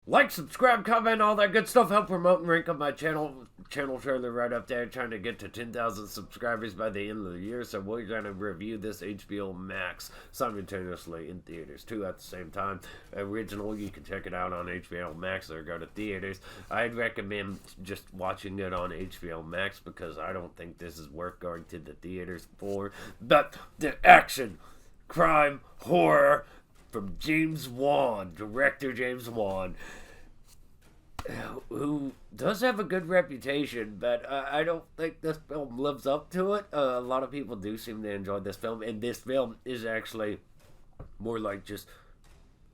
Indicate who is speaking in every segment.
Speaker 1: Like, subscribe, comment, all that good stuff. Help promote and rank up my channel. Channel trailer right up there. Trying to get to 10,000 subscribers by the end of the year. So we're going to review this HBO Max simultaneously in theaters. 2 at the same time. Original, you can check it out on HBO Max or go to theaters. I'd recommend just watching it on HBO Max because I don't think this is worth going to the theaters for. But the action, crime, horror from James Wan, director James Wan, who does have a good reputation, but I don't think this film lives up to it. A lot of people do seem to enjoy this film, and this film is actually more like just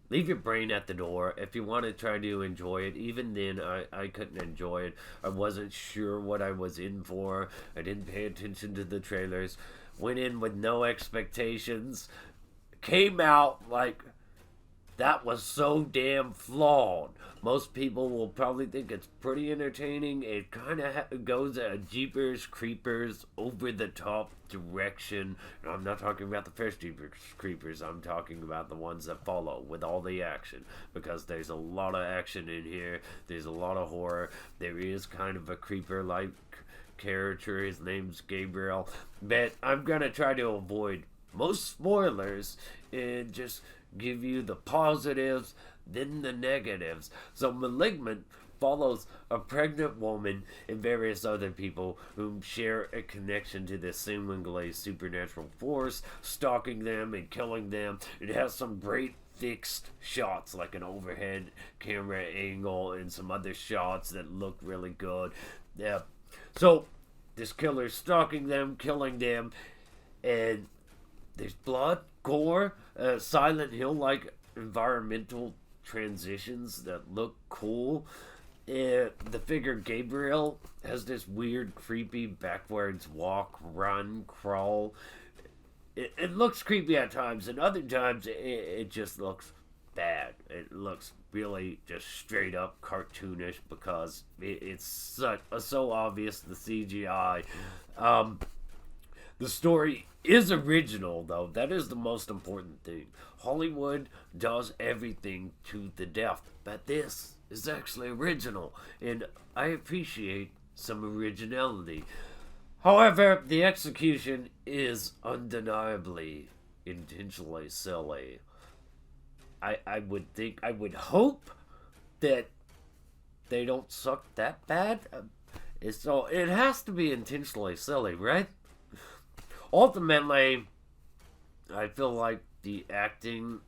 Speaker 1: leave your brain at the door if you want to try to enjoy it. Even then, I couldn't enjoy it. I wasn't sure what I was in for. I didn't pay attention to the trailers. Went in with no expectations. Came out like that was so damn flawed. Most people will probably think it's pretty entertaining. It kind of goes a Jeepers Creepers over the top direction. And I'm not talking about the first Jeepers Creepers. I'm talking about the ones that follow with all the action. Because there's a lot of action in here. There's a lot of horror. There is kind of a creeper-like character. His name's Gabriel. But I'm going to try to avoid most spoilers and just give you the positives, then the negatives. So Malignant follows a pregnant woman and various other people who share a connection to this seemingly supernatural force, stalking them and killing them. It has some great fixed shots, like an overhead camera angle and some other shots that look really good. Yeah. So this killer's stalking them, killing them, and there's blood, gore, Silent Hill-like environmental transitions that look cool. The figure Gabriel has this weird, creepy, backwards walk, run, crawl. It looks creepy at times, and other times it just looks bad. It looks really just straight up cartoonish because it's so obvious, the CGI. The story is original, though. That is the most important thing. Hollywood does everything to the death, but this is actually original, and I appreciate some originality. However, the execution is undeniably intentionally silly. I would hope that they don't suck that bad. So it has to be intentionally silly, right? Ultimately, I feel like the acting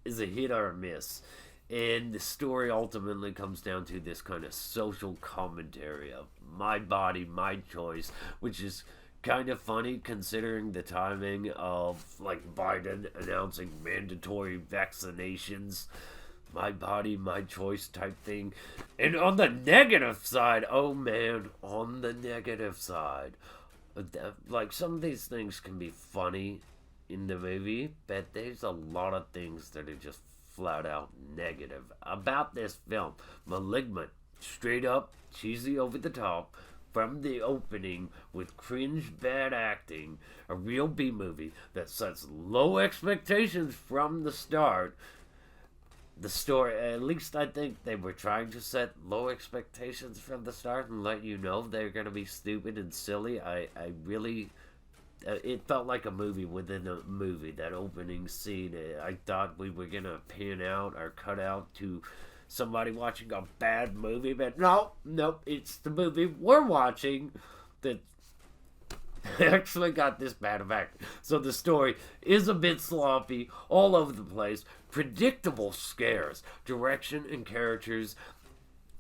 Speaker 1: is a hit or a miss, and the story ultimately comes down to this kind of social commentary of my body, my choice, which is kind of funny considering the timing of like Biden announcing mandatory vaccinations. My body, my choice type thing. And on the negative side, oh man, on the negative side, like, some of these things can be funny in the movie, but there's a lot of things that are just flat out negative about this film. Malignant, straight up, cheesy, over the top, from the opening, with cringe bad acting, a real B-movie that sets low expectations from the start. The story, at least I think they were trying to set low expectations from the start and let you know they're going to be stupid and silly. I really, it felt like a movie within a movie. That opening scene, I thought we were going to pan out or cut out to somebody watching a bad movie, but nope, it's the movie we're watching that actually got this bad effect. So the story is a bit sloppy, all over the place, predictable scares, direction, and characters.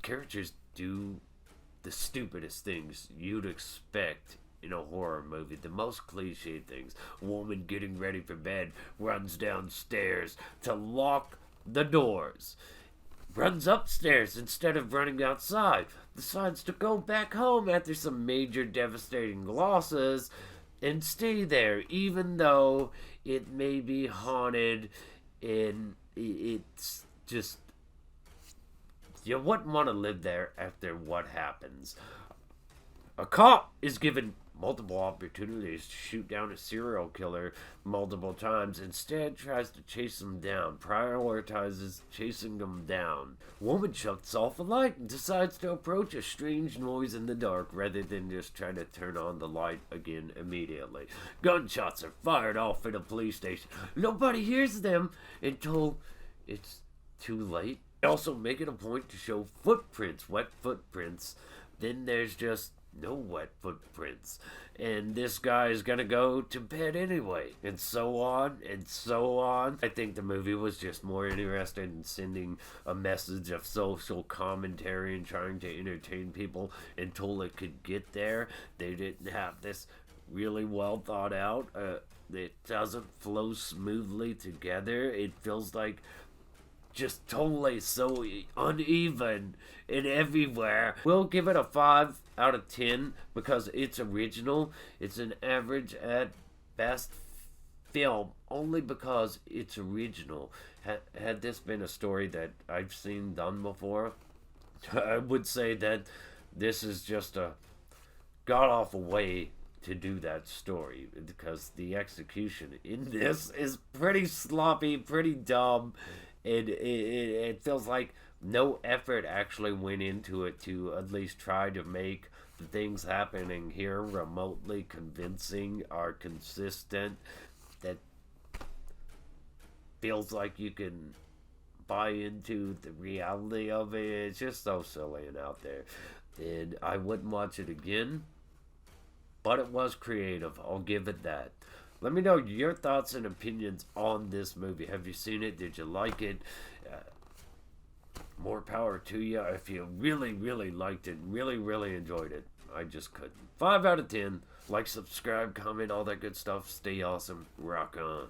Speaker 1: Characters do the stupidest things you'd expect in a horror movie. The most cliche things. A woman getting ready for bed runs downstairs to lock the doors. Runs upstairs instead of running outside. Decides to go back home after some major devastating losses and stay there, even though it may be haunted, and it's just, you wouldn't want to live there after what happens. A cop is given multiple opportunities to shoot down a serial killer multiple times, instead tries to chase him down, prioritizes chasing him down. Woman shuts off a light and decides to approach a strange noise in the dark rather than just try to turn on the light again immediately. Gunshots are fired off in a police station. Nobody hears them until it's too late. They also make it a point to show footprints, wet footprints. Then there's just no wet footprints, and this guy is gonna go to bed anyway, and so on and so on. I think the movie was just more interested in sending a message of social commentary and trying to entertain people until it could get there. They didn't have this really well thought out. It doesn't flow smoothly together. It feels like just totally so uneven and everywhere. We'll give it a 5 out of 10 because it's original. It's an average at best film only because it's original. Had this been a story that I've seen done before, I would say that this is just a god-awful way to do that story, because the execution in this is pretty sloppy, pretty dumb. It feels like no effort actually went into it to at least try to make the things happening here remotely convincing or consistent. That feels like you can buy into the reality of it. It's just so silly and out there. And I wouldn't watch it again, but it was creative. I'll give it that. Let me know your thoughts and opinions on this movie. Have you seen it? Did you like it? More power to you. If you really, really liked it, really, really enjoyed it, I just couldn't. 5 out of 10. Like, subscribe, comment, all that good stuff. Stay awesome. Rock on.